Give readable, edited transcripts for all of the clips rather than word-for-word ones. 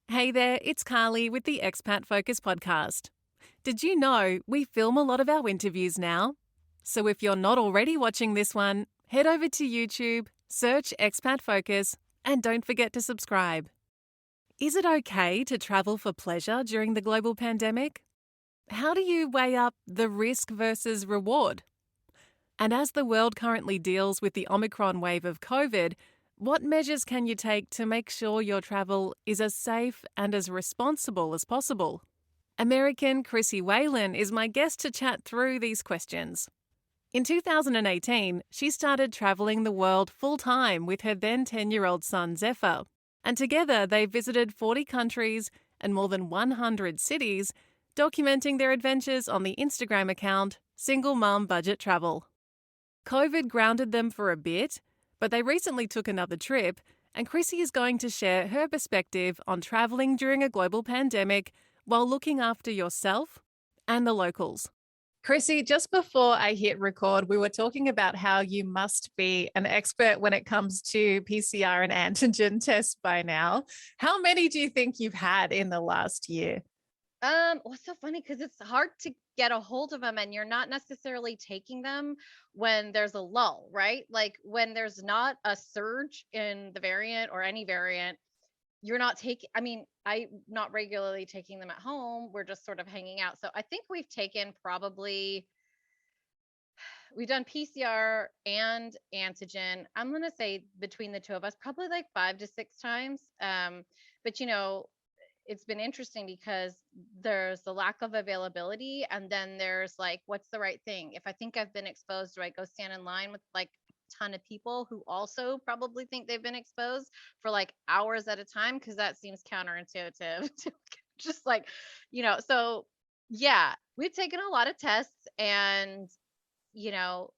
Hey there, it's Carly with the Expat Focus podcast. Did you know we film a lot of our interviews now? So if you're not already watching this one, head over to YouTube, search Expat Focus, and don't forget to subscribe. Is it okay to travel for pleasure during the global pandemic? How do you weigh up the risk versus reward? And as the world currently deals with the Omicron wave of COVID, what measures can you take to make sure your travel is as safe and as responsible as possible? American Crissy is my guest to chat through these questions. In 2018, she started traveling the world full-time with her then 10-year-old son Zephyr, and together they visited 40 countries and more than 100 cities, documenting their adventures on the Instagram account Single Mum Budget Travel. COVID grounded them for a bit, but they recently took another trip, and Crissy is going to share her perspective on traveling during a global pandemic while looking after yourself and the locals. Crissy, just before I hit record, we were talking about how you must be an expert when it comes to PCR and antigen tests by now. How many do you think you've had in the last year? Well, it's so funny because it's hard to get a hold of them and you're not necessarily taking them when there's a lull, right? Like when there's not a surge in the variant or any variant, you're not taking, I'm not regularly taking them at home. We're just sort of hanging out. So I think we've done PCR and antigen. I'm going to say between the two of us, probably like 5 to 6 times. But it's been interesting because there's the lack of availability and then there's like what's the right thing. If I think I've been exposed, do I go stand in line with like a ton of people who also probably think they've been exposed for like hours at a time, because that seems counterintuitive to just like so yeah, we've taken a lot of tests, and you know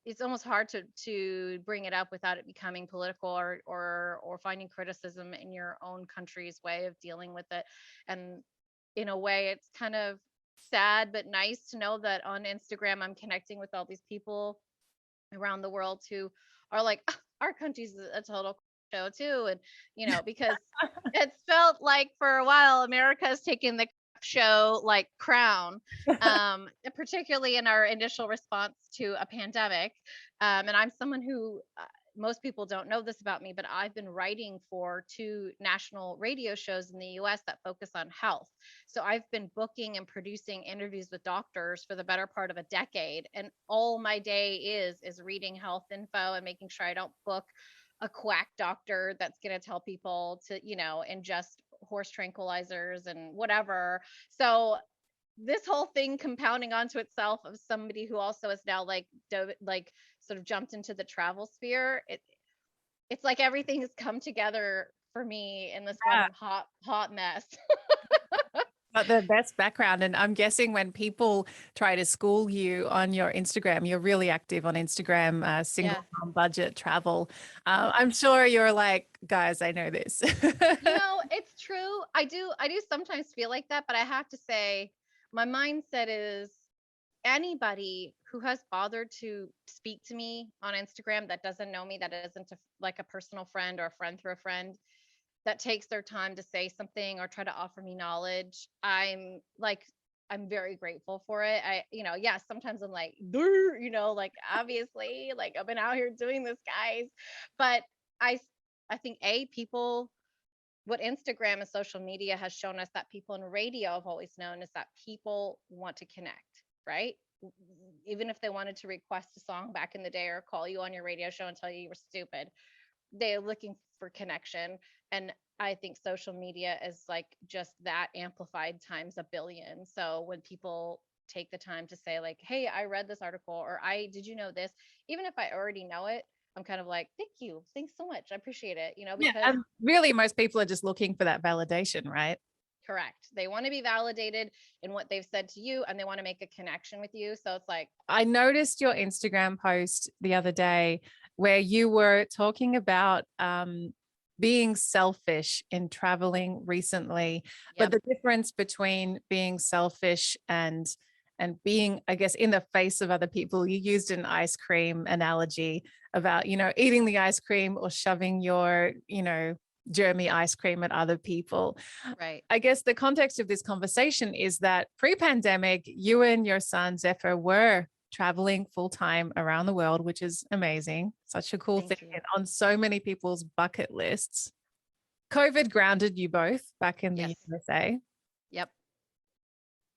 it's almost hard to bring it up without it becoming political or finding criticism in your own country's way of dealing with it. And in a way, it's kind of sad but nice to know that on Instagram I'm connecting with all these people around the world who are like, "Ah, our country's a total show too," and because it's felt like for a while America's taken the show like crown, particularly in our initial response to a pandemic. And I'm someone who most people don't know this about me, but I've been writing for two national radio shows in the US that focus on health. So I've been booking and producing interviews with doctors for the better part of a decade. And all my day is reading health info and making sure I don't book a quack doctor that's going to tell people to, ingest horse tranquilizers and whatever. So this whole thing compounding onto itself of somebody who also is now like sort of jumped into the travel sphere. It's like everything has come together for me in this one hot mess. But the best background. And I'm guessing when people try to school you on your Instagram, you're really active on Instagram, single Yeah. mom budget travel. I'm sure you're like, guys, I know this. It's true. I do sometimes feel like that, but I have to say my mindset is anybody who has bothered to speak to me on Instagram that doesn't know me, that isn't like a personal friend or a friend through a friend, that takes their time to say something or try to offer me knowledge, I'm very grateful for it. Yeah, sometimes I'm like, "Durr," like obviously, like I've been out here doing this, guys. But I I think people, what Instagram and social media has shown us that people in radio have always known is that people want to connect, right? Even if they wanted to request a song back in the day or call you on your radio show and tell you were stupid, they're looking for connection. And I think social media is like just that amplified times a billion. So when people take the time to say like, "Hey, I read this article," or "I did you know this," even if I already know it, I'm kind of like, "Thank you, thanks so much, I appreciate it," Yeah. because And really, most people are just looking for that validation, right? correct, they want to be validated in what they've said to you, and they want to make a connection with you. So it's like, I noticed your Instagram post the other day where you were talking about being selfish in traveling recently, but yep. the difference between being selfish and being, I guess, in the face of other people. You used an ice cream analogy about, eating the ice cream or shoving your, germy ice cream at other people. Right. I guess the context of this conversation is that pre-pandemic, you and your son Zephyr were traveling full time around the world, which is amazing. Such a cool thing Thank you. and on so many people's bucket lists. COVID grounded you both back in the Yes. USA. Yep.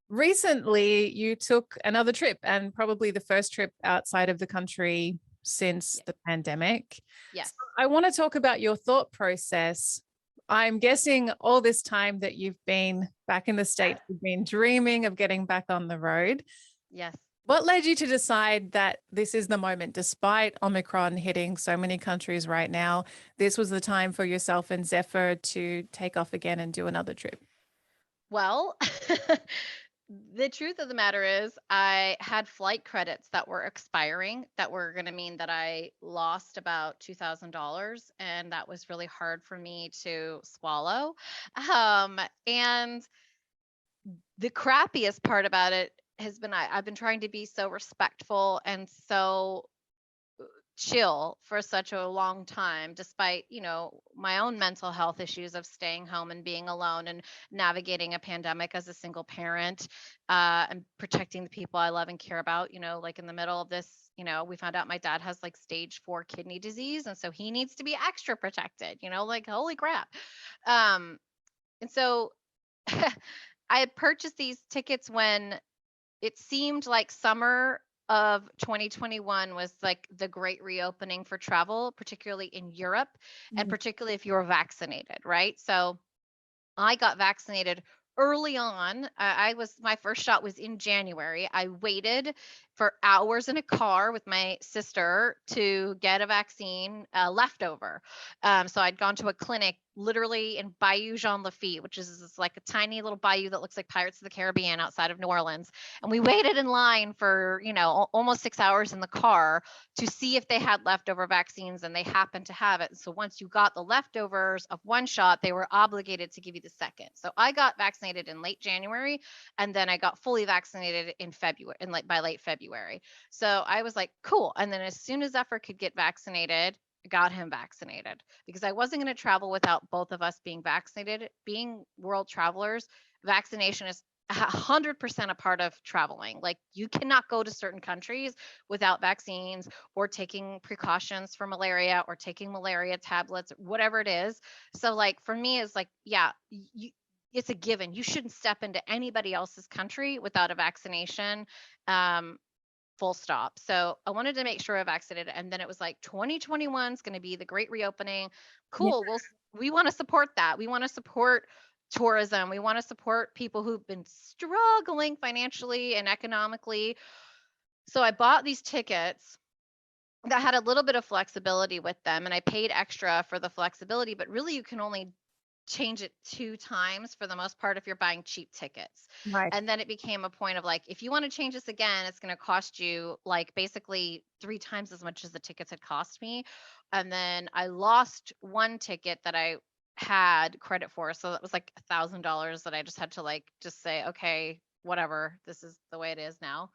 Recently, you took another trip and probably the first trip outside of the country since the pandemic. Yes. So I want to talk about your thought process. I'm guessing all this time that you've been back in the States, you've been dreaming of getting back on the road. Yes. What led you to decide that this is the moment, despite Omicron hitting so many countries right now, this was the time for yourself and Zephyr to take off again and do another trip? Well, the truth of the matter is, I had flight credits that were expiring that were going to mean that I lost about $2,000. And that was really hard for me to swallow. And the crappiest part about it has been I've been trying to be so respectful and so chill for such a long time, despite, my own mental health issues of staying home and being alone and navigating a pandemic as a single parent, and protecting the people I love and care about. Like in the middle of this, we found out my dad has like stage 4 kidney disease. And so he needs to be extra protected, like, holy crap. And so I had purchased these tickets when it seemed like summer of 2021 was like the great reopening for travel, particularly in Europe, and particularly if you were vaccinated, right? So I got vaccinated early on. My first shot was in January. I waited for hours in a car with my sister to get a vaccine leftover. So I'd gone to a clinic literally in Bayou Jean Lafitte, which is like a tiny little bayou that looks like Pirates of the Caribbean outside of New Orleans. And we waited in line for, almost 6 hours in the car to see if they had leftover vaccines, and they happened to have it. So once you got the leftovers of one shot, they were obligated to give you the second. So I got vaccinated in late January, and then I got fully vaccinated in February, and by late February. So I was like, cool. And then as soon as Zephyr could get vaccinated, I got him vaccinated because I wasn't going to travel without both of us being vaccinated. Being world travelers, vaccination is 100% a part of traveling. Like, you cannot go to certain countries without vaccines or taking precautions for malaria or taking malaria tablets, whatever it is. So like for me, it's like, yeah, it's a given. You shouldn't step into anybody else's country without a vaccination. Full stop. So I wanted to make sure I vaccinated. And then it was like 2021 is going to be the great reopening. Yeah. Cool. We want to support that. We want to support tourism. We want to support people who've been struggling financially and economically. So I bought these tickets that had a little bit of flexibility with them, and I paid extra for the flexibility, but really you can only change it 2 times for the most part if you're buying cheap tickets. Right. And then it became a point of like, if you want to change this again, it's going to cost you like basically 3 times as much as the tickets had cost me. And then I lost one ticket that I had credit for. So that was like $1,000 that I just had to like just say, okay, whatever, this is the way it is now.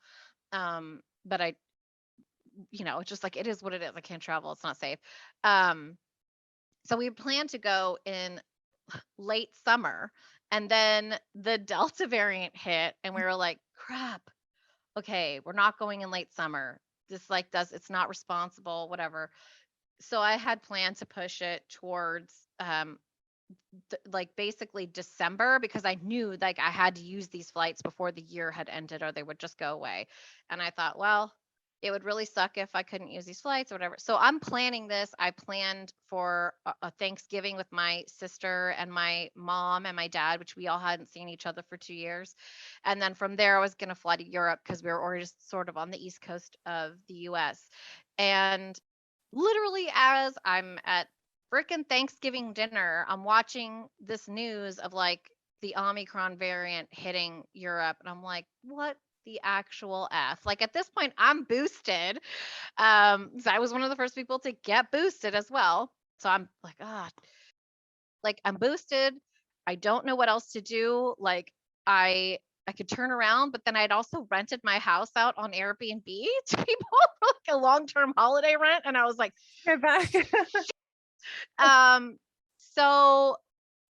But it's just like, it is what it is. I can't travel. It's not safe. So we planned to go in late summer, and then the Delta variant hit, and we were like, crap. Okay, we're not going in late summer. This it's not responsible, whatever. So I had planned to push it towards basically December, because I knew like I had to use these flights before the year had ended or they would just go away. And I thought, well, it would really suck if I couldn't use these flights or whatever. So I'm planning this. I planned for a Thanksgiving with my sister and my mom and my dad, which we all hadn't seen each other for 2 years. And then from there, I was going to fly to Europe because we were already just sort of on the East Coast of the US. And literally, as I'm at frickin' Thanksgiving dinner, I'm watching this news of like the Omicron variant hitting Europe. And I'm like, what the actual F? Like at this point, I'm boosted. So I was one of the first people to get boosted as well. So I'm like, like I'm boosted. I don't know what else to do. Like I could turn around, but then I'd also rented my house out on Airbnb to people for like a long-term holiday rent. And I was like, Go back. um, So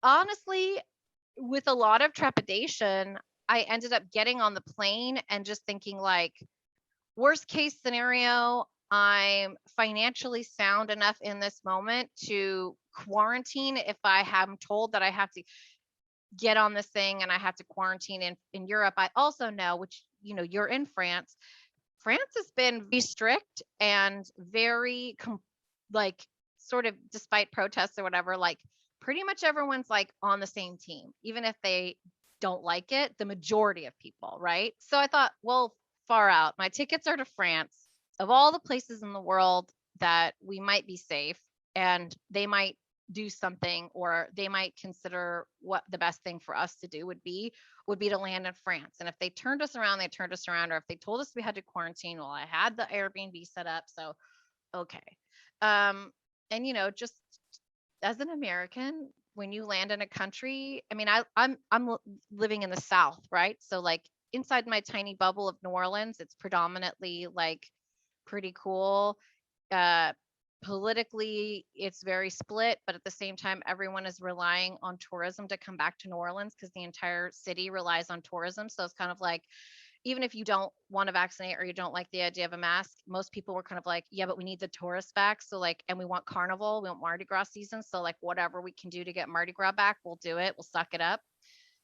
honestly, with a lot of trepidation, I ended up getting on the plane and just thinking like, worst case scenario, I'm financially sound enough in this moment to quarantine if I am told that I have to get on this thing and I have to quarantine in Europe. I also know, which, you're in France. France has been very strict and very like sort of despite protests or whatever, like pretty much everyone's like on the same team, even if they don't like it, the majority of people, right? So I thought, well, far out. My tickets are to France. Of all the places in the world that we might be safe and they might do something or they might consider what the best thing for us to do would be to land in France. And if they turned us around, they turned us around. Or if they told us we had to quarantine, well, I had the Airbnb set up. So, okay. And, just as an American, when you land in a country, I mean, I'm living in the South, right? So, like, inside my tiny bubble of New Orleans, it's predominantly like pretty cool. Uh, Politically, it's very split, but at the same time, everyone is relying on tourism to come back to New Orleans because the entire city relies on tourism. So it's kind of like, even if you don't want to vaccinate or you don't like the idea of a mask, most people were kind of like, yeah, but we need the tourists back. So, like, and we want carnival, we want Mardi Gras season. So, like, whatever we can do to get Mardi Gras back, we'll do it. We'll suck it up.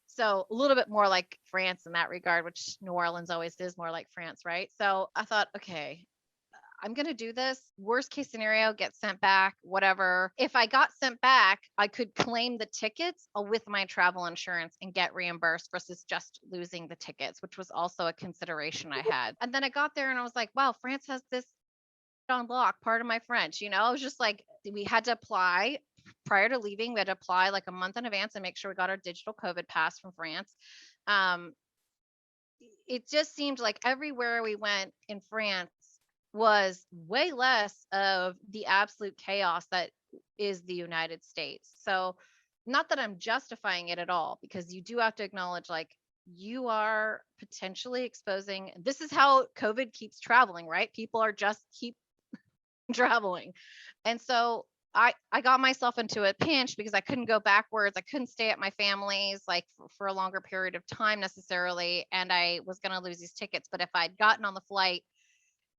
So, a little bit more like France in that regard, which New Orleans always is more like France, right? So, I thought, okay, I'm going to do this. Worst case scenario, get sent back, whatever. If I got sent back, I could claim the tickets with my travel insurance and get reimbursed versus just losing the tickets, which was also a consideration I had. And then I got there and I was like, wow, France has this on lock, part of my French. I was just like, we had to apply prior to leaving. We had to apply like a month in advance and make sure we got our digital COVID pass from France. Um, it just seemed like everywhere we went in France was way less of the absolute chaos that is the United States. So, not that I'm justifying it at all, because you do have to acknowledge, like, you are potentially exposing. This is how COVID keeps traveling, right? People are just keep traveling. And so I got myself into a pinch because I couldn't go backwards. I couldn't stay at my family's like for a longer period of time necessarily. And I was going to lose these tickets. But if I'd gotten on the flight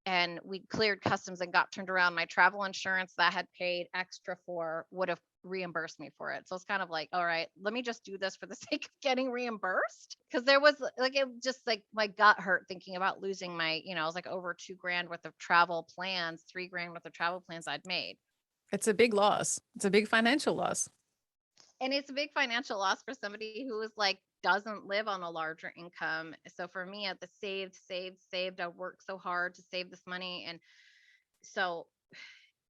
and we cleared customs and got turned around, my travel insurance that I had paid extra for would have reimbursed me for it. So it's kind of like, all right, let me just do this for the sake of getting reimbursed. Cause there was like, it just like my gut hurt thinking about losing my, it was like over $2,000 worth of travel plans, $3,000 worth of travel plans I'd made. It's a big loss. It's a big financial loss. And it's a big financial loss for somebody who is like, doesn't live on a larger income. So for me, at the saved, I worked so hard to save this money. And so,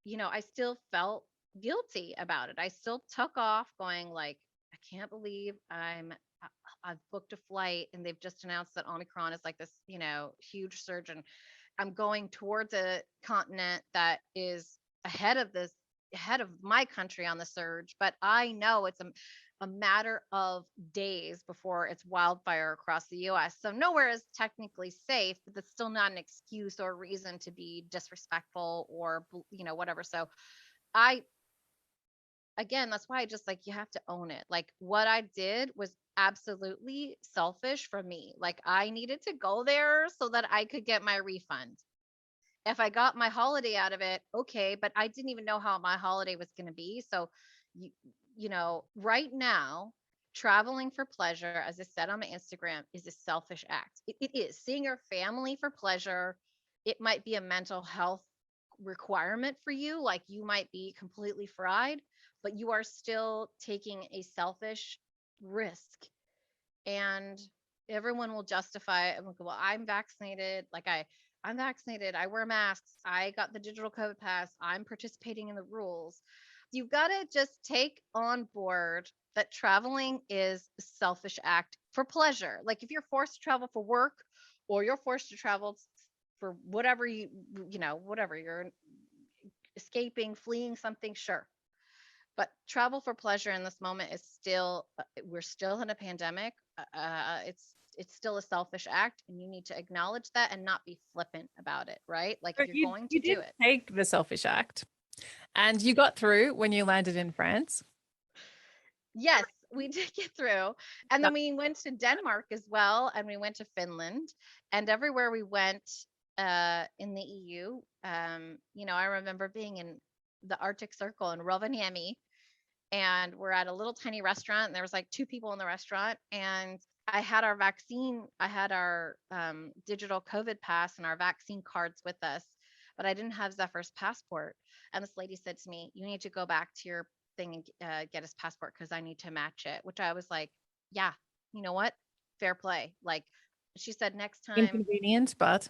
I still felt guilty about it. I still took off going like, I can't believe I've booked a flight and they've just announced that Omicron is like this, huge surge. And I'm going towards a continent that is ahead of my country on the surge, but I know it's a matter of days before it's wildfire across the US. So nowhere is technically safe, but that's still not an excuse or reason to be disrespectful or, whatever. So I, again, that's why I just like, you have to own it. Like, what I did was absolutely selfish for me. Like, I needed to go there so that I could get my refund. If I got my holiday out of it, okay, but I didn't even know how my holiday was going to be. So, right now, traveling for pleasure, as I said on my Instagram, is a selfish act. It is. Seeing your family for pleasure, it might be a mental health requirement for you. Like, you might be completely fried, but you are still taking a selfish risk. And everyone will justify it and will go, well, I'm vaccinated. I'm vaccinated. I wear masks. I got the digital COVID pass. I'm participating in the rules. You've got to just take on board that traveling is a selfish act for pleasure. Like, if you're forced to travel for work or you're forced to travel for whatever whatever you're escaping, fleeing something, sure. But travel for pleasure in this moment is still, we're still in a pandemic. It's still a selfish act, and you need to acknowledge that and not be flippant about it, right? Like, if But you're you, going to you do did it. take the selfish act and you got through when you landed in France. Yes, we did get through. And then we went to Denmark as well, and we went to Finland, and everywhere we went in the EU, I remember being in the Arctic Circle in Rovaniemi, and we're at a little tiny restaurant, and there was like two people in the restaurant, and I had our digital COVID pass and our vaccine cards with us, but I didn't have Zephyr's passport. And this lady said to me, "You need to go back to your thing and get his passport because I need to match it." Which I was like, "Yeah, you know what? Fair play." Like she said, next time. Inconvenient, but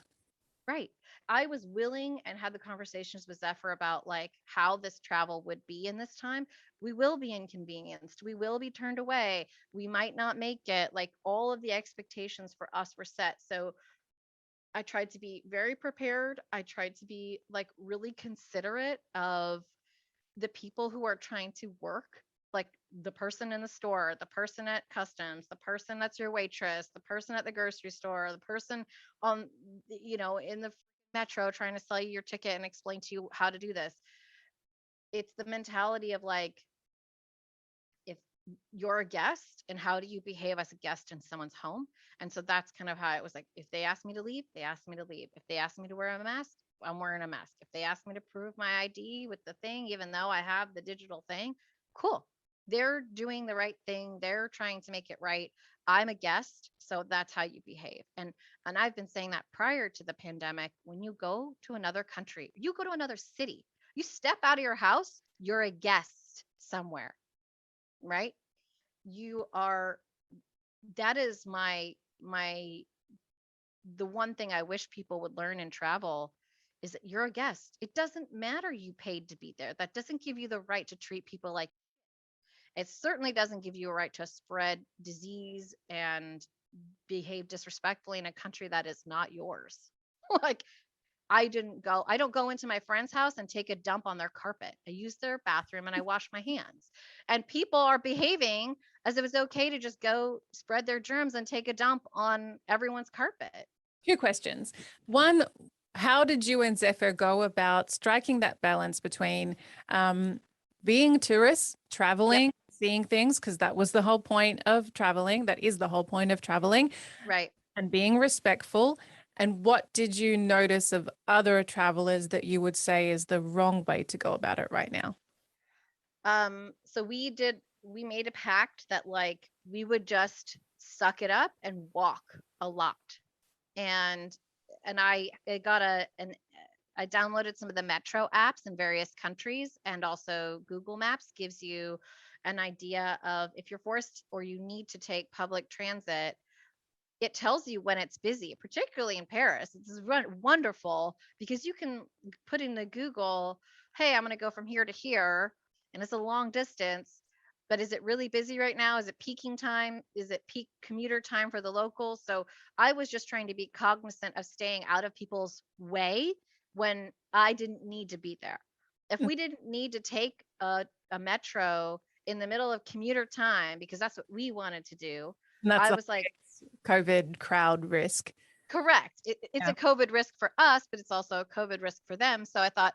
Right. I was willing and had the conversations with Zephyr about like how this travel would be in this time. We will be inconvenienced. We will be turned away. We might not make it. Like all of the expectations for us were set. So I tried to be very prepared. I tried to be like really considerate of the people who are trying to work, like the person in the store, the person at customs, the person that's your waitress, the person at the grocery store, the person on, in the metro trying to sell you your ticket and explain to you how to do this. It's the mentality of like, if you're a guest, and how do you behave as a guest in someone's home? And so that's kind of how it was. Like, if they ask me to leave, they ask me to leave. If they ask me to wear a mask, I'm wearing a mask. If they ask me to prove my ID with the thing, even though I have the digital thing, cool. They're doing the right thing. They're trying to make it right. I'm a guest, so that's how you behave. And I've been saying that prior to the pandemic. When you go to another country, you go to another city, you step out of your house, you're a guest somewhere, right? You are, that is my the one thing I wish people would learn in travel is that you're a guest. It doesn't matter you paid to be there. That doesn't give you the right to treat people like, it certainly doesn't give you a right to spread disease and behave disrespectfully in a country that is not yours. Like, I don't go into my friend's house and take a dump on their carpet. I use their bathroom and I wash my hands. And people are behaving as if it's okay to just go spread their germs and take a dump on everyone's carpet. two questions. One, how did you and Zephyr go about striking that balance between being tourists, Yep. traveling, seeing things, because that was the whole point of traveling. That is the whole point of traveling, Right. and being respectful. And what did you notice of other travelers that you would say is the wrong way to go about it right now? So we made a pact that like we would just suck it up and walk a lot. And I got I downloaded some of the metro apps in various countries, and also Google Maps gives you an idea of if you're forced or you need to take public transit. It tells you when it's busy, particularly in Paris. It's wonderful because you can put in the Google, "Hey, I'm going to go from here to here," and it's a long distance. But is it really busy right now? Is it peaking time? Is it peak commuter time for the locals? So I was just trying to be cognizant of staying out of people's way when I didn't need to be there. If we didn't need to take a metro in the middle of commuter time because that's what we wanted to do, And that's I a was like, COVID crowd risk. correct. It's Yeah. a COVID risk for us, but it's also a COVID risk for them. So I thought,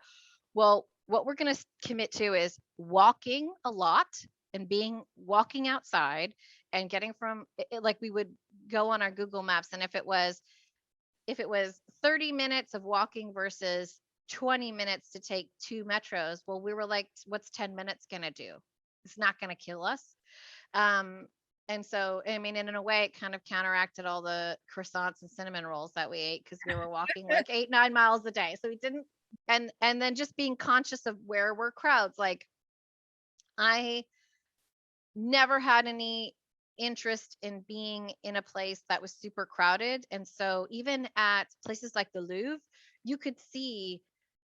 well, what we're going to commit to is walking a lot and walking outside and getting from like we would go on our Google Maps. And if it was 30 minutes of walking versus 20 minutes to take two metros, well, we were like, what's 10 minutes going to do? It's not going to kill us. Um, and so, I mean, and in a way, it kind of counteracted all the croissants and cinnamon rolls that we ate because we were walking like 8, 9 miles a day. So we didn't, and then just being conscious of where were crowds. Like, I never had any interest in being in a place that was super crowded. And so even at places like the Louvre, you could see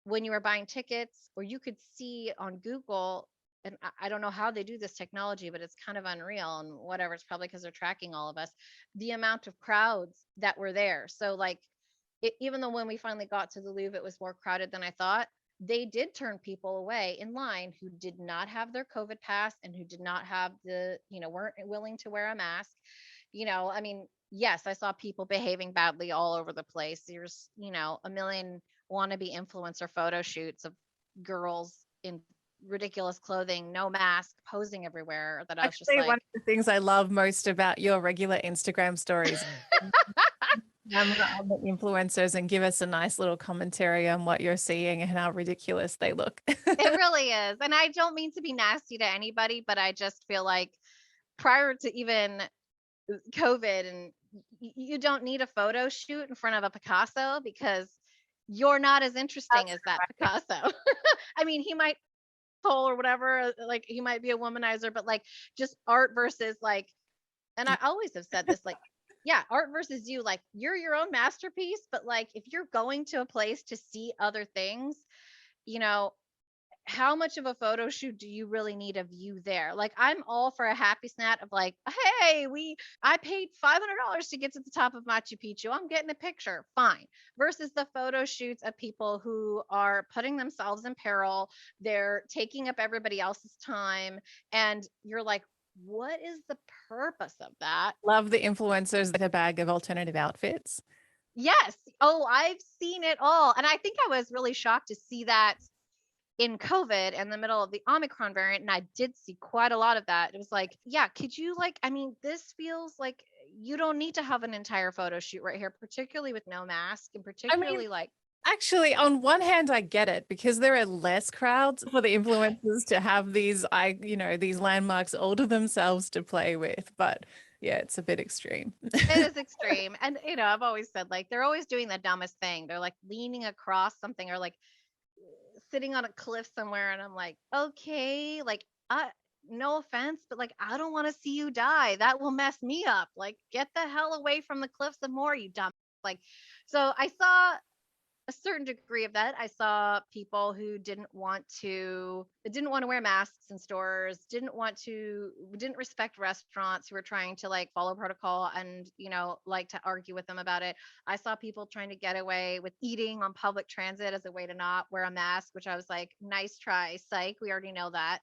when you were buying tickets, or you could see on Google, and I don't know how they do this technology, but it's kind of unreal and whatever. It's probably because they're tracking all of us, the amount of crowds that were there. So like, even though when we finally got to the Louvre, it was more crowded than I thought. They did turn people away in line who did not have their COVID pass and who did not have weren't willing to wear a mask. I mean, yes, I saw people behaving badly all over the place. There's, a million wannabe influencer photo shoots of girls in ridiculous clothing, no mask, posing everywhere, that I was just Actually, one like, of the things I love most about your regular Instagram stories camera on the influencers and give us a nice little commentary on what you're seeing and how ridiculous they look. it really is. And I don't mean to be nasty to anybody, but I just feel like prior to even COVID, and you don't need a photo shoot in front of a Picasso because you're not as interesting That's as that right. Picasso. I mean, he might pull or whatever, like he might be a womanizer, but like just art versus like, and I always have said this, like, yeah, art versus you, like you're your own masterpiece, but like if you're going to a place to see other things, you know, how much of a photo shoot do you really need of you there? Like I'm all for a happy snap of like, hey, I paid $500 to get to the top of Machu Picchu. I'm getting a picture. Fine. Versus the photo shoots of people who are putting themselves in peril. They're taking up everybody else's time. And you're like, what is the purpose of that? Love the influencers with a bag of alternative outfits. Yes. Oh, I've seen it all. And I think I was really shocked to see that in COVID in the middle of the Omicron variant, and I did see quite a lot of that. It was like, yeah, could you like, I mean, this feels like you don't need to have an entire photo shoot right here, particularly with no mask and I mean, particularly like, actually, on one hand, I get it because there are less crowds for the influencers to have these landmarks all to themselves to play with. But yeah, it's a bit extreme. it is extreme. And, I've always said like they're always doing the dumbest thing. They're like leaning across something or like sitting on a cliff somewhere. And I'm like, okay, like, no offense, but like, I don't want to see you die. That will mess me up. Like, get the hell away from the cliff some more, you dumb. Like, so I saw a certain degree of that. I saw people who didn't want to wear masks in stores, didn't respect restaurants, who were trying to like follow protocol and, like to argue with them about it. I saw people trying to get away with eating on public transit as a way to not wear a mask, which I was like, nice try, psych. We already know that.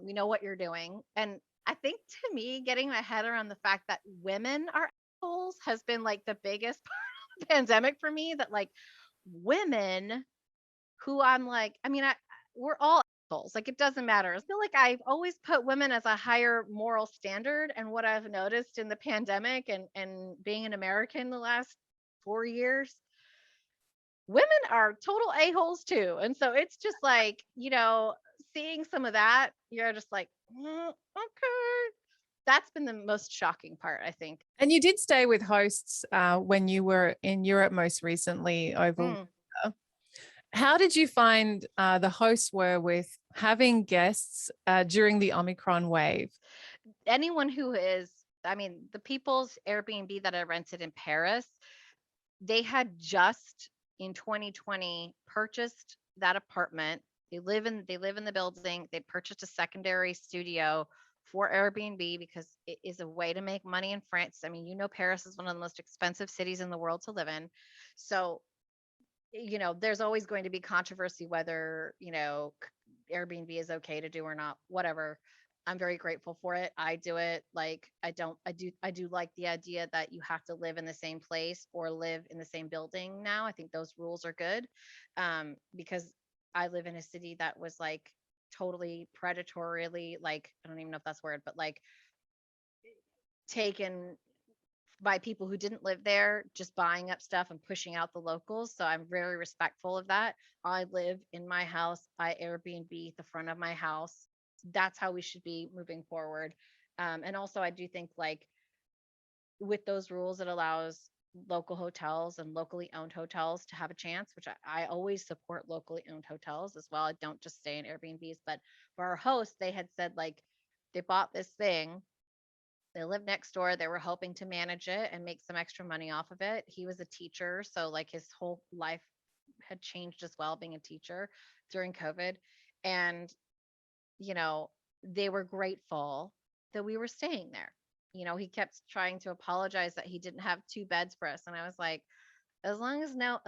We know what you're doing. And I think to me, getting my head around the fact that women are assholes has been like the biggest pandemic for me, that like women who I'm like, I mean, we're all assholes. Like it doesn't matter. I feel like I've always put women as a higher moral standard. And what I've noticed in the pandemic and being an American the last 4 years, women are total a-holes too. And so it's just like, seeing some of that, you're just like, okay. That's been the most shocking part, I think. And you did stay with hosts when you were in Europe most recently over Mm. winter. How did you find the hosts were with having guests during the Omicron wave? Anyone who is, I mean, the people's Airbnb that I rented in Paris, they had just in 2020 purchased that apartment. They live in the building. They purchased a secondary studio for Airbnb because it is a way to make money in France. I mean, Paris is one of the most expensive cities in the world to live in. So, there's always going to be controversy whether, Airbnb is okay to do or not, whatever. I'm very grateful for it. I do it. Like I do like the idea that you have to live in the same place or live in the same building now. I think those rules are good. Because I live in a city that was like totally predatorily, like, I don't even know if that's a word, but like taken by people who didn't live there, just buying up stuff and pushing out the locals. So I'm very respectful of that. I live in my house. I Airbnb the front of my house. That's how we should be moving forward. And also, I do think like with those rules, it allows local hotels and locally owned hotels to have a chance, which I always support locally owned hotels as well. I don't just stay in Airbnbs, but for our hosts, they had said like they bought this thing, they lived next door. They were hoping to manage it and make some extra money off of it. He was a teacher, so like his whole life had changed as well, being a teacher during COVID. And, you know, they were grateful that we were staying there. He kept trying to apologize that he didn't have two beds for us. And I was like, as long as no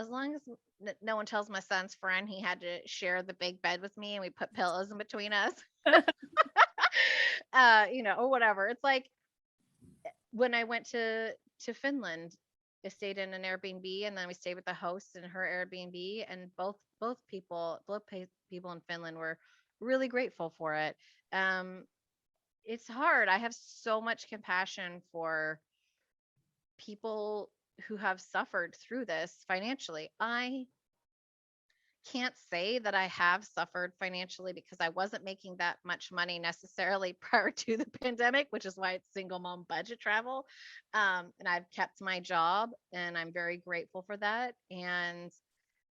one tells my son's friend he had to share the big bed with me and we put pillows in between us, or whatever. It's like, when I went to Finland, I stayed in an Airbnb and then we stayed with the host in her Airbnb, and both people in Finland were really grateful for it. Um, it's hard. I have so much compassion for people who have suffered through this financially. I can't say that I have suffered financially because I wasn't making that much money necessarily prior to the pandemic, which is why it's single mom budget travel. And I've kept my job and I'm very grateful for that. And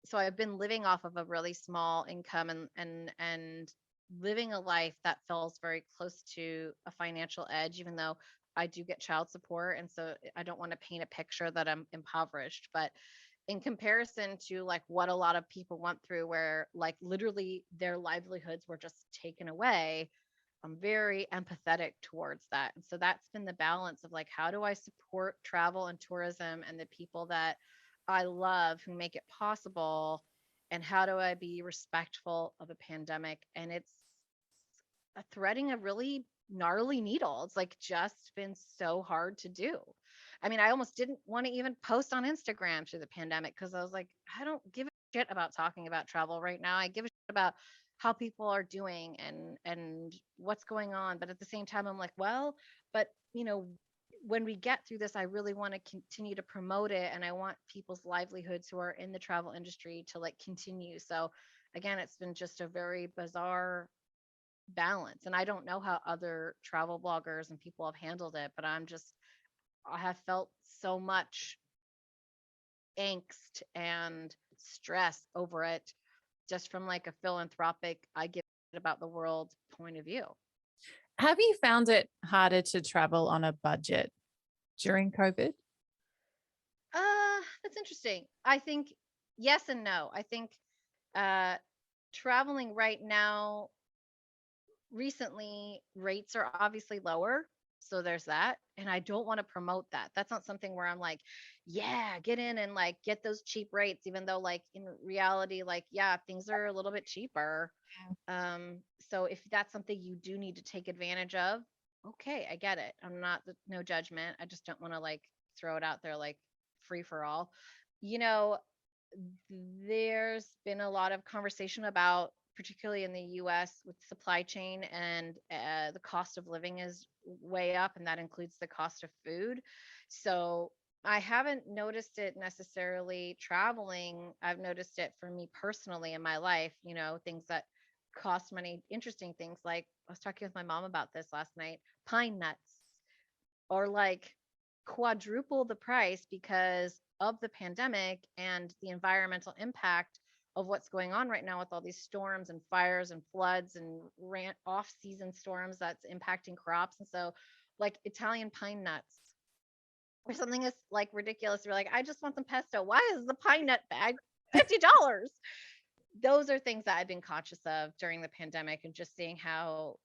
so I've been living off of a really small income and living a life that feels very close to a financial edge, even though I do get child support. And so I don't want to paint a picture that I'm impoverished, but in comparison to like what a lot of people went through where like literally their livelihoods were just taken away, I'm very empathetic towards that. And so that's been the balance of like, how do I support travel and tourism and the people that I love who make it possible? And how do I be respectful of a pandemic? And it's a threading a really gnarly needle. It's like just been so hard to do. I mean, I almost didn't want to even post on Instagram through the pandemic because I was like, I don't give a shit about talking about travel right now. I give a shit about how people are doing and what's going on. But at the same time, I'm like, well, but when we get through this, I really want to continue to promote it and I want people's livelihoods who are in the travel industry to like continue. So again, it's been just a very bizarre balance. And I don't know how other travel bloggers and people have handled it, but I have felt so much angst and stress over it just from like a philanthropic, I give about the world point of view. Have you found it harder to travel on a budget during COVID? That's interesting. I think yes and no. I think uh traveling right now recently rates are obviously lower, so there's that, and I don't want to promote that. That's not something where I'm like, yeah, get in and like get those cheap rates, even though like in reality, like, yeah, things are a little bit cheaper. So if that's something you do need to take advantage of, okay, I get it. I'm not, no judgment. I just don't want to like throw it out there like free for all. you know there's been a lot of conversation about, particularly in the US, with supply chain and the cost of living is way up, and that includes the cost of food. So I haven't noticed it necessarily traveling. I've noticed it for me personally in my life, things that cost money, interesting things like I was talking with my mom about this last night, pine nuts or like quadruple the price because of the pandemic and the environmental impact of what's going on right now with all these storms and fires and floods and off season storms that's impacting crops. And so like Italian pine nuts or something is like ridiculous. We're like, I just want some pesto. Why is the pine nut bag $50? Those are things that I've been conscious of during the pandemic and just seeing how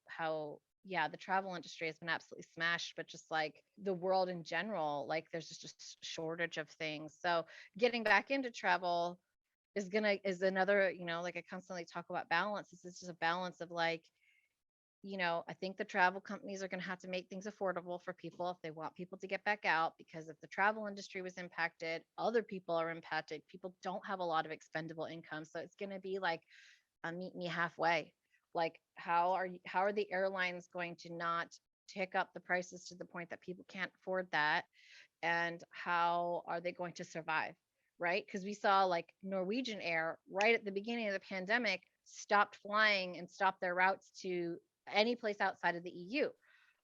yeah, the travel industry has been absolutely smashed, but just like the world in general, like there's just a shortage of things. So getting back into travel is another, like I constantly talk about balance. This is just a balance of like, I think the travel companies are going to have to make things affordable for people if they want people to get back out, because if the travel industry was impacted, other people are impacted. People don't have a lot of expendable income. So it's going to be like a meet me halfway. Like how are the airlines going to not tick up the prices to the point that people can't afford that? And how are they going to survive? Right? Because we saw like Norwegian Air right at the beginning of the pandemic stopped flying and stopped their routes to any place outside of the EU.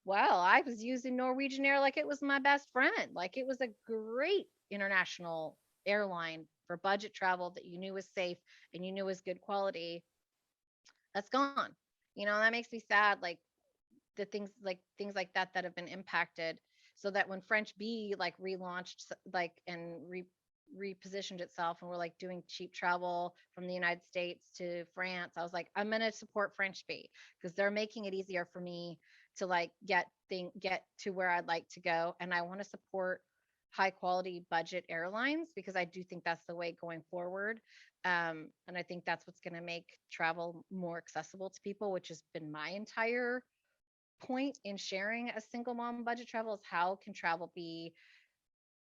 Well, I was using Norwegian Air like it was my best friend. Like it was a great international airline for budget travel that you knew was safe and you knew was good quality. That's gone. That makes me sad. Like the things like that have been impacted, so that when French B like relaunched like and repositioned itself and we're like doing cheap travel from the United States to France, I was like, I'm going to support French B because they're making it easier for me to like get to where I'd like to go, and I want to support high quality budget airlines because I do think that's the way going forward. And I think that's what's going to make travel more accessible to people, which has been my entire point in sharing a single mom budget travel, is how can travel be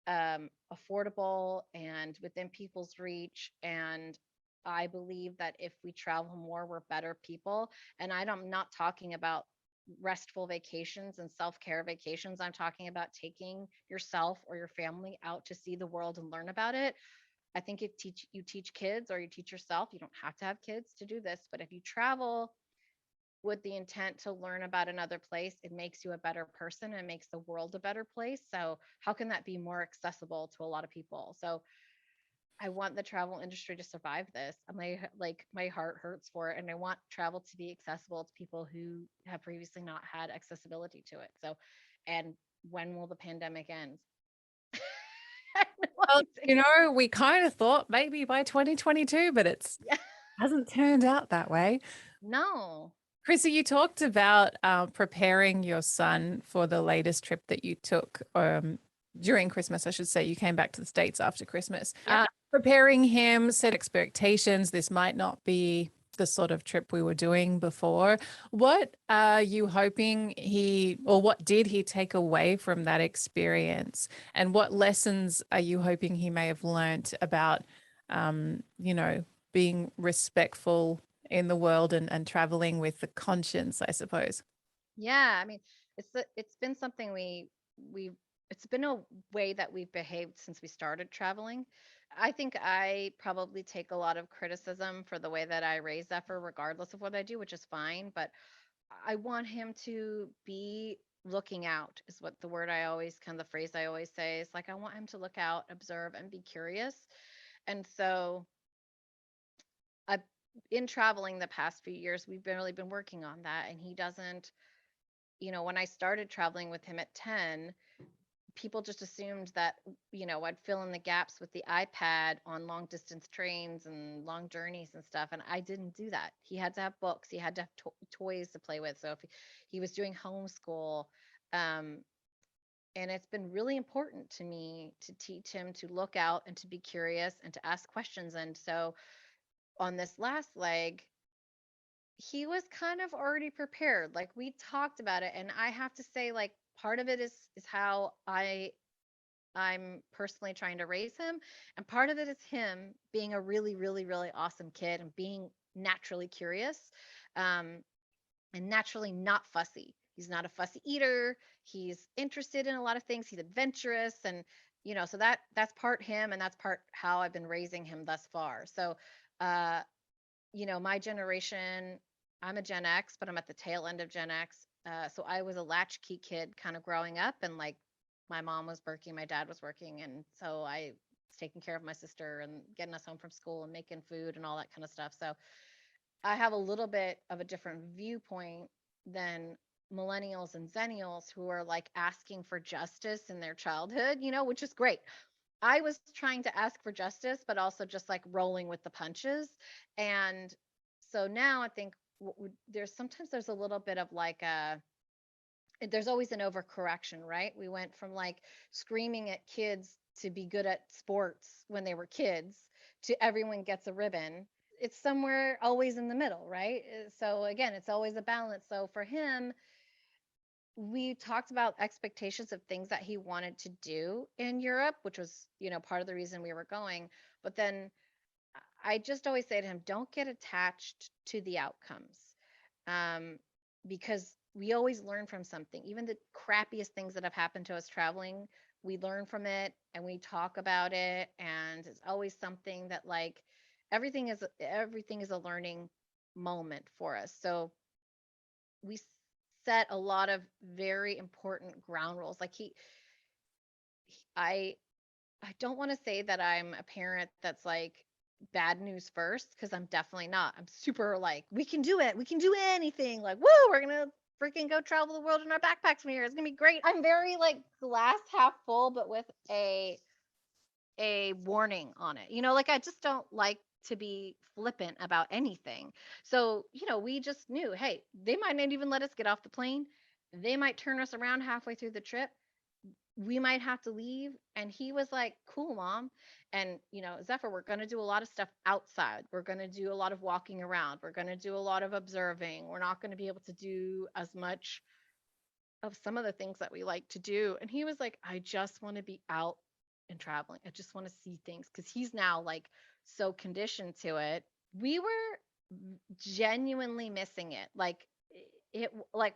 affordable and within people's reach, and I believe that if we travel more, we're better people. And I'm not talking about restful vacations and self-care vacations. I'm talking about taking yourself or your family out to see the world and learn about it. I think if you teach kids or you teach yourself, you don't have to have kids to do this, but if you travel with the intent to learn about another place, it makes you a better person and makes the world a better place. So how can that be more accessible to a lot of people? So I want the travel industry to survive this. My heart hurts for it, and I want travel to be accessible to people who have previously not had accessibility to it. So, and when will the pandemic end? I have no Well, idea. we kind of thought maybe by 2022, but it's Yeah. hasn't turned out that way. No. Crissy, you talked about preparing your son for the latest trip that you took during Christmas. I should say you came back to the States after Christmas. Yep. Preparing him, set expectations. This might not be the sort of trip we were doing before. What are you hoping what did he take away from that experience? And what lessons are you hoping he may have learnt about, being respectful in the world and traveling with the conscience, I suppose? Yeah, I mean, it's been something we it's been a way that we've behaved since we started traveling. I think I probably take a lot of criticism for the way that I raise Zephyr, regardless of what I do, which is fine. But I want him to be looking out, is what the word I always kind of the phrase I always say is like, I want him to look out, observe, and be curious. And so I, in traveling the past few years, we've been really been working on that. And he doesn't, when I started traveling with him at 10, people just assumed that, I'd fill in the gaps with the iPad on long distance trains and long journeys and stuff. And I didn't do that. He had to have books, he had to have toys to play with. So if he was doing homeschool, um, and it's been really important to me to teach him to look out and to be curious and to ask questions. And so on this last leg, he was kind of already prepared. Like we talked about it, and I have to say, like, part of it is how I'm personally trying to raise him, and part of it is him being a really, really, really awesome kid and being naturally curious, um, and naturally not fussy. He's not a fussy eater. He's interested in a lot of things. He's adventurous, and so that's part him, and that's part how I've been raising him thus far. So, uh, my generation, I'm a Gen X, but I'm at the tail end of Gen X. So I was a latchkey kid kind of growing up, and like my mom was working, my dad was working. And so I was taking care of my sister and getting us home from school and making food and all that kind of stuff. So I have a little bit of a different viewpoint than millennials and zennials who are like asking for justice in their childhood, which is great. I was trying to ask for justice, but also just like rolling with the punches. And so now I think there's a little bit of like there's always an overcorrection, right? We went from like screaming at kids to be good at sports when they were kids to everyone gets a ribbon. It's somewhere always in the middle, right? So again, it's always a balance. So for him, we talked about expectations of things that he wanted to do in Europe, which was, part of the reason we were going. But then I just always say to him, don't get attached to the outcomes, um, because we always learn from something. Even the crappiest things that have happened to us traveling, we learn from it and we talk about it. And it's always something that like everything is a learning moment for us. So we set a lot of very important ground rules. Like I I don't want to say that I'm a parent that's like bad news first, because I'm definitely not. I'm super like, we can do it. We can do anything. Like, woo, we're gonna freaking go travel the world in our backpacks from here. It's gonna be great. I'm very like glass half full, but with a warning on it. Like I just don't like to be flippant about anything. So, we just knew, hey, they might not even let us get off the plane. They might turn us around halfway through the trip. We might have to leave. And he was like, cool, mom. And, Zephyr, we're going to do a lot of stuff outside. We're going to do a lot of walking around. We're going to do a lot of observing. We're not going to be able to do as much of some of the things that we like to do. And he was like, I just want to be out and traveling. I just want to see things, because he's now like so conditioned to it. we were genuinely missing it. Like like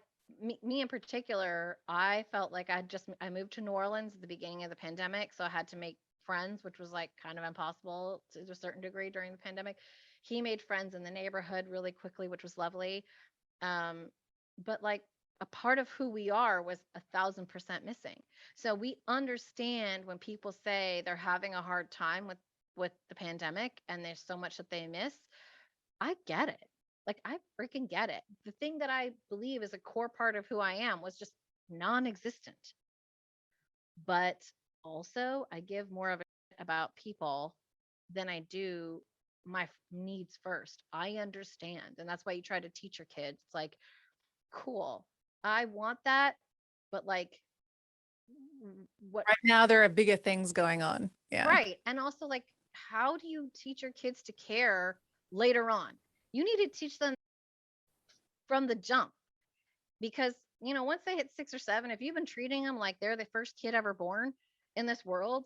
me in particular, I felt like I moved to New Orleans at the beginning of the pandemic, so I had to make friends, which was like kind of impossible to a certain degree during the pandemic. He made friends in the neighborhood really quickly, which was lovely. Um, but like a part of who we are was 1,000% missing. So we understand when people say they're having a hard time with the pandemic and there's so much that they miss. I get it. Like I freaking get it. The thing that I believe is a core part of who I am was just non-existent. But also, I give more of a shit about people than I do my needs first. I understand. And that's why you try to teach your kids. It's like, cool. I want that, but like what Right now, there are bigger things going on. Yeah. right. And also like how do you teach your kids to care later on? You need to teach them from the jump because once they hit 6 or 7, if you've been treating them like they're the first kid ever born in this world,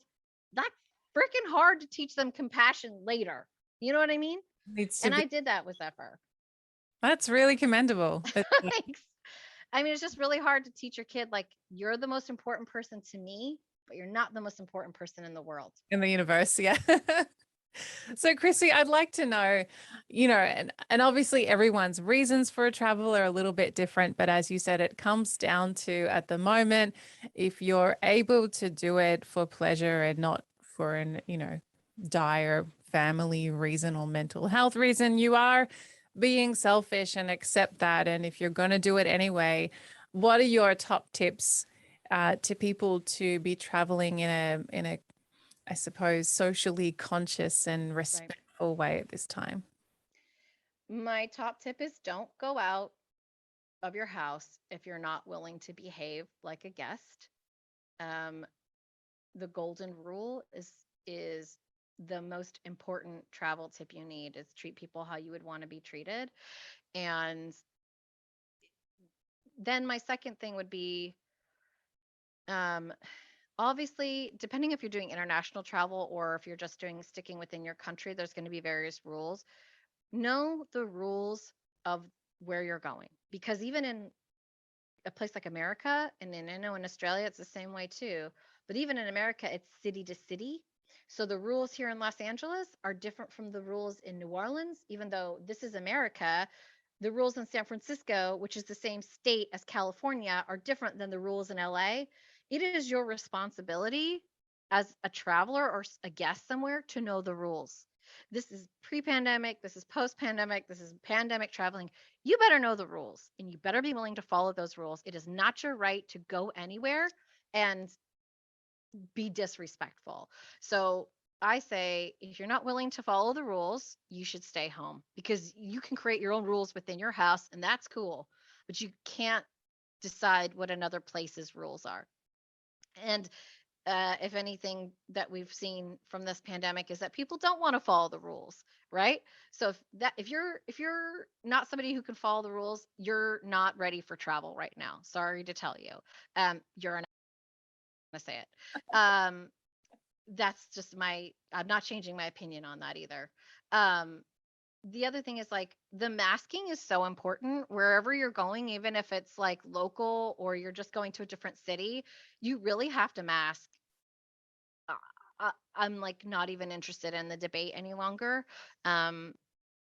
that's freaking hard to teach them compassion later. You know what I mean? Needs to And be. I did that with Zephyr. That's really commendable. Thanks. I mean, it's just really hard to teach your kid like you're the most important person to me, but you're not the most important person in the world. In the universe. Yeah. So, Crissy, I'd like to know, and obviously everyone's reasons for a travel are a little bit different, but as you said, it comes down to at the moment, if you're able to do it for pleasure and not for an, dire family reason or mental health reason, you are being selfish and accept that. And if you're going to do it anyway, what are your top tips to people to be traveling in a I suppose, socially conscious and Right. respectful way at this time? My top tip is don't go out of your house if you're not willing to behave like a guest. Um, the golden rule is the most important travel tip you need is treat people how you would want to be treated. And then my second thing would be um, obviously, depending if you're doing international travel or if you're just doing sticking within your country, there's going to be various rules. Know the rules of where you're going because even in a place like America, and then I know in Australia it's the same way too. But even in America, it's city to city. So the rules here in Los Angeles are different from the rules in New Orleans, even though this is America. The rules in San Francisco, which is the same state as California, are different than the rules in LA. It is your responsibility as a traveler or a guest somewhere to know the rules. This is pre pandemic, this is post pandemic, this is pandemic traveling. You better know the rules and you better be willing to follow those rules. It is not your right to go anywhere and be disrespectful. So I say, if you're not willing to follow the rules, you should stay home because you can create your own rules within your house and that's cool, but you can't decide what another place's rules are. And if anything that we've seen from this pandemic is that people don't want to follow the rules, right? So if you're not somebody who can follow the rules, you're not ready for travel right now. Sorry to tell you. You're not gonna say it. That's just I'm not changing my opinion on that either. Um, the other thing is like the masking is so important wherever you're going, even if it's like local or you're just going to a different city, you really have to mask. I'm like not even interested in the debate any longer. Um,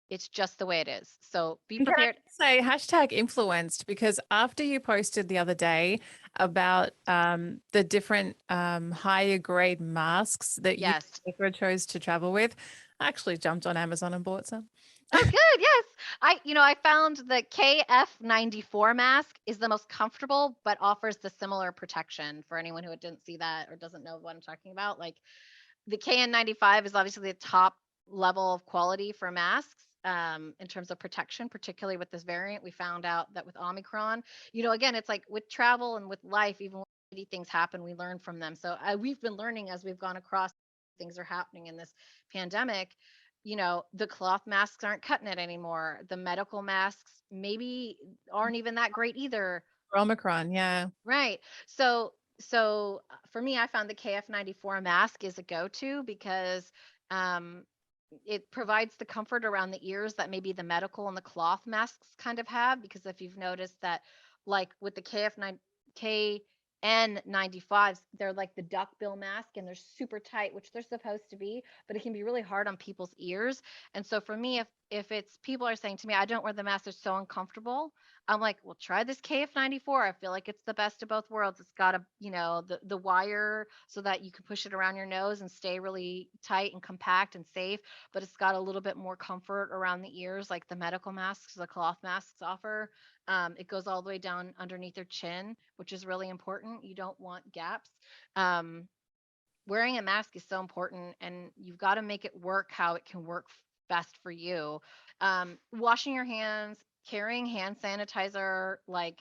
it's just the way it is. So be And can I prepared. just say hashtag influenced because after you posted the other day about the different higher grade masks that you Yes. chose to travel with, I actually jumped on Amazon and bought some. Oh, good. Yes. I found the KF94 mask is the most comfortable, but offers the similar protection for anyone who didn't see that or doesn't know what I'm talking about. Like the KN95 is obviously the top level of quality for masks in terms of protection, particularly with this variant. We found out that with Omicron, again, it's like with travel and with life, even when shitty things happen, we learn from them. So we've been learning as we've gone across things are happening in this pandemic. The cloth masks aren't cutting it anymore. The medical masks maybe aren't even that great either. Omicron, yeah. Right. So for me, I found the KF94 mask is a go-to because it provides the comfort around the ears that maybe the medical and the cloth masks kind of have. Because if you've noticed that, like with the KN95s, they're like the duckbill mask and they're super tight, which they're supposed to be, but it can be really hard on people's ears. And so for me, if it's people are saying to me, I don't wear the mask, they're so uncomfortable. I'm like, well, try this KF94. I feel like it's the best of both worlds. It's got the wire so that you can push it around your nose and stay really tight and compact and safe, but it's got a little bit more comfort around the ears, like the medical masks, the cloth masks offer. It goes all the way down underneath your chin, which is really important. You don't want gaps. Um, Wearing a mask is so important, and you've got to make it work how it can work best for you. Washing your hands, carrying hand sanitizer, like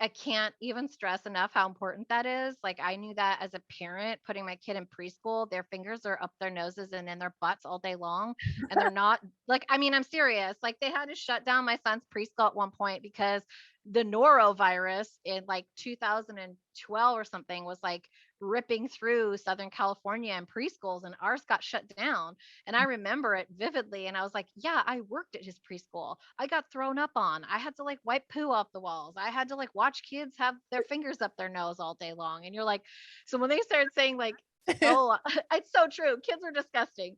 I can't even stress enough how important that is. Like I knew that as a parent, putting my kid in preschool, their fingers are up their noses and in their butts all day long. And they're not like, I mean, I'm serious. Like they had to shut down my son's preschool at one point because the norovirus in like 2012 or something was like ripping through Southern California and preschools, and ours got shut down. And I remember it vividly. And I was like, yeah, I worked at his preschool. I got thrown up on. I had to like wipe poo off the walls. I had to like watch kids have their fingers up their nose all day long. And you're like, so when they started saying like, oh, it's so true. Kids are disgusting.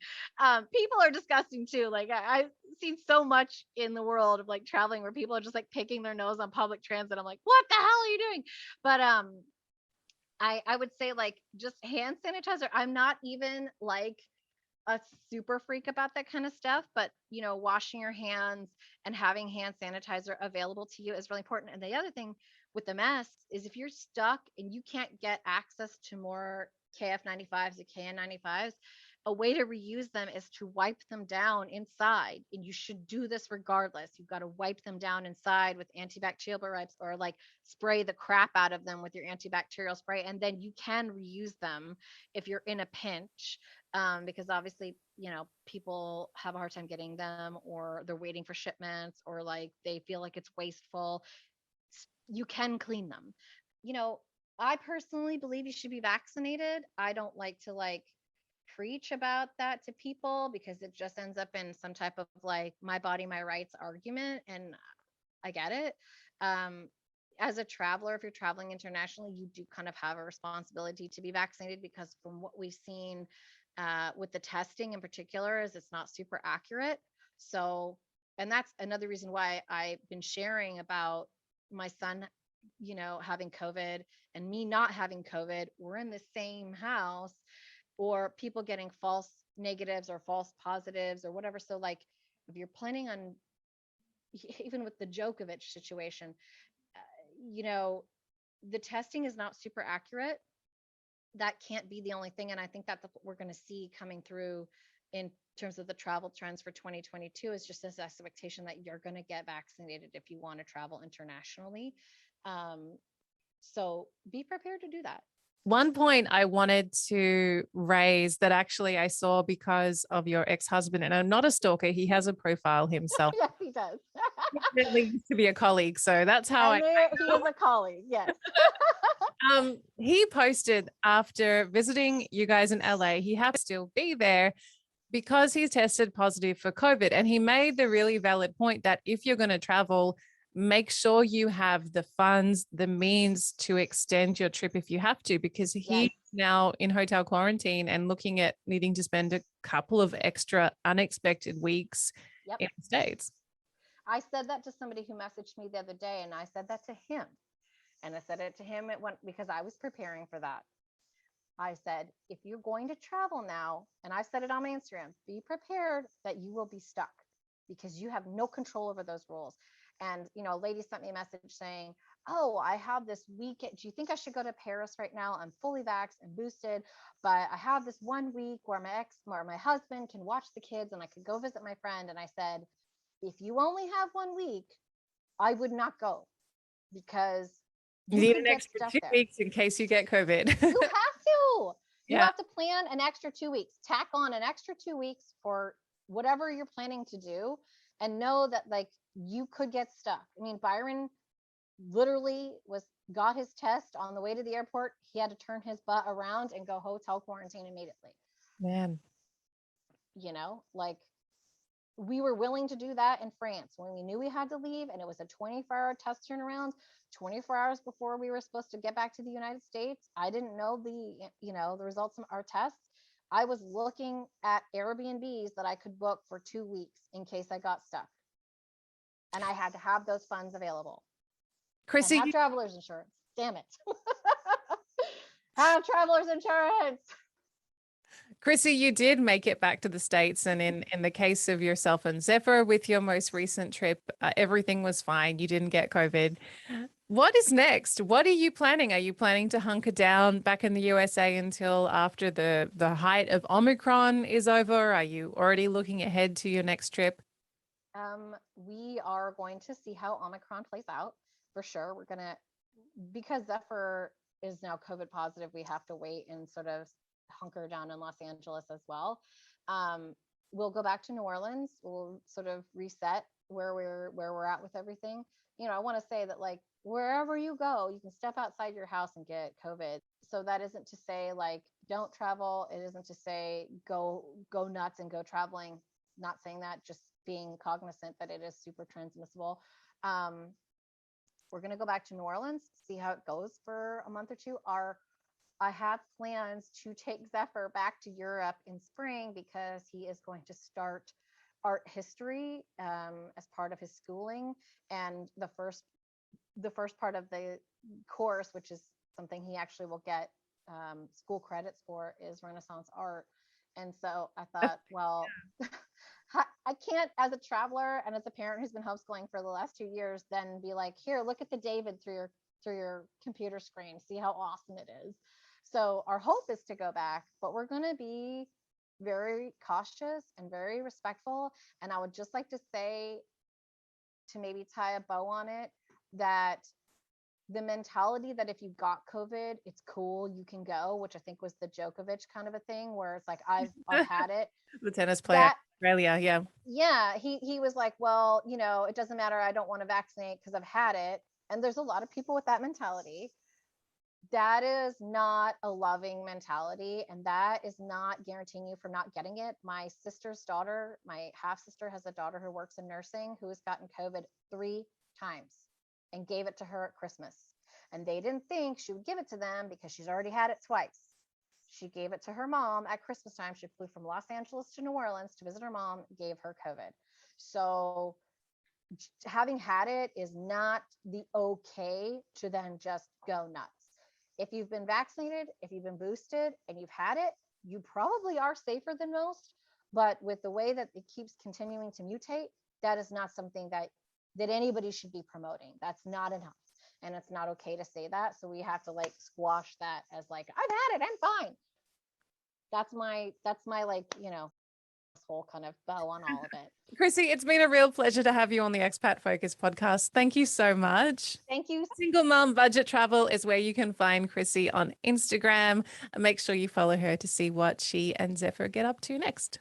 People are disgusting too. Like I've seen so much in the world of like traveling where people are just like picking their nose on public transit. I'm like, what the hell are you doing? But I would say like just hand sanitizer. I'm not even like a super freak about that kind of stuff, but washing your hands and having hand sanitizer available to you is really important. And the other thing with the masks is if you're stuck and you can't get access to more KF95s or KN95s, a way to reuse them is to wipe them down inside. And you should do this regardless. You've got to wipe them down inside with antibacterial wipes, or like spray the crap out of them with your antibacterial spray. And then you can reuse them if you're in a pinch. Because obviously, people have a hard time getting them, or they're waiting for shipments, or like they feel like it's wasteful. You can clean them. You know, I personally believe you should be vaccinated. I don't like to like preach about that to people because it just ends up in some type of like my body, my rights argument. And I get it. Um, as a traveler, if you're traveling internationally, you do kind of have a responsibility to be vaccinated, because from what we've seen with the testing in particular, is it's not super accurate. So, and that's another reason why I've been sharing about my son, having COVID and me not having COVID. We're in the same house, or people getting false negatives or false positives or whatever. So, like, if you're planning on, even with the Djokovic situation, the testing is not super accurate. That can't be the only thing. And I think that's what we're going to see coming through in terms of the travel trends for 2022, is just this expectation that you're going to get vaccinated if you want to travel internationally. So be prepared to do that. One point I wanted to raise that actually I saw because of your ex-husband, and I'm not a stalker, he has a profile himself. Yes, he does. Definitely used to be a colleague, so that's how he is a colleague. Yes. He posted after visiting you guys in LA, he happened to still be there because he's tested positive for COVID. And he made the really valid point that if you're going to travel, make sure you have the funds, the means to extend your trip if you have to, because he's now in hotel quarantine and looking at needing to spend a couple of extra unexpected weeks in the States. I said that to somebody who messaged me the other day, and I said that to him. And I said it to him because I was preparing for that. I said, if you're going to travel now, and I said it on my Instagram, be prepared that you will be stuck, because you have no control over those rules. And, a lady sent me a message saying, oh, I have this week. Do you think I should go to Paris right now? I'm fully vaxxed and boosted, but I have this 1 week where my husband can watch the kids and I could go visit my friend. And I said, if you only have 1 week, I would not go, because you need an extra 2 weeks in case you get COVID. You have to. You have to plan an extra 2 weeks. Tack on an extra 2 weeks for whatever you're planning to do, and know that like you could get stuck. I mean, Byron literally got his test on the way to the airport. He had to turn his butt around and go hotel quarantine immediately. Man. like we were willing to do that in France when we knew we had to leave, and it was a 24-hour test turnaround 24 hours before we were supposed to get back to the United States. I didn't know the results of our tests. I was looking at Airbnbs that I could book for 2 weeks in case I got stuck, and I had to have those funds available and Crissy, have traveler's insurance. Damn it. Have traveler's insurance. Crissy, you did make it back to the States, and in the case of yourself and Zephyr with your most recent trip, everything was fine. You didn't get COVID. What is next? What are you planning? Are you planning to hunker down back in the USA until after the height of Omicron is over? Are you already looking ahead to your next trip? We are going to see how Omicron plays out for sure. We're gonna, because Zephyr is now COVID positive, we have to wait and sort of hunker down in Los Angeles as well. We'll go back to New Orleans. We'll sort of reset where we're at with everything. I want to say that, like, wherever you go, you can step outside your house and get COVID. So that isn't to say like don't travel. It isn't to say go nuts and go traveling. Not saying that, just being cognizant that it is super transmissible. We're going to go back to New Orleans, see how it goes for a month or two. I have plans to take Zephyr back to Europe in spring because he is going to start art history as part of his schooling. And the first part of the course, which is something he actually will get school credits for, is Renaissance art. And so I thought, well, I can't, as a traveler and as a parent who's been homeschooling for the last 2 years, then be like, here, look at the David through your computer screen, see how awesome it is. So our hope is to go back, but we're going to be very cautious and very respectful. And I would just like to say, to maybe tie a bow on it, that the mentality that if you got COVID, it's cool, you can go, which I think was the Djokovic kind of a thing, where it's like, I've had it. The tennis player in Australia, yeah. Yeah, he was like, well, it doesn't matter, I don't want to vaccinate because I've had it. And there's a lot of people with that mentality. That is not a loving mentality, and that is not guaranteeing you from not getting it. My sister's daughter, my half sister, has a daughter who works in nursing who has gotten COVID 3 times and gave it to her at Christmas. And they didn't think she would give it to them because she's already had it twice. She gave it to her mom at Christmas time. She flew from Los Angeles to New Orleans to visit her mom, gave her COVID. So having had it is not the okay to then just go nuts. If you've been vaccinated, if you've been boosted and you've had it, you probably are safer than most. But with the way that it keeps continuing to mutate, that is not something that anybody should be promoting. That's not enough. And it's not okay to say that. So we have to like squash that as like, I've had it, I'm fine. That's my like, whole kind of bow on all of it. Crissy, it's been a real pleasure to have you on the Expat Focus podcast. Thank you so much. Thank you. Single Mom Budget Travel is where you can find Crissy on Instagram. Make sure you follow her to see what she and Zephyr get up to next.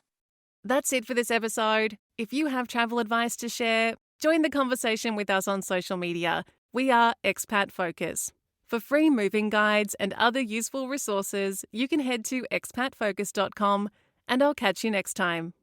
That's it for this episode. If you have travel advice to share, join the conversation with us on social media. We are Expat Focus. For free moving guides and other useful resources, you can head to expatfocus.com, and I'll catch you next time.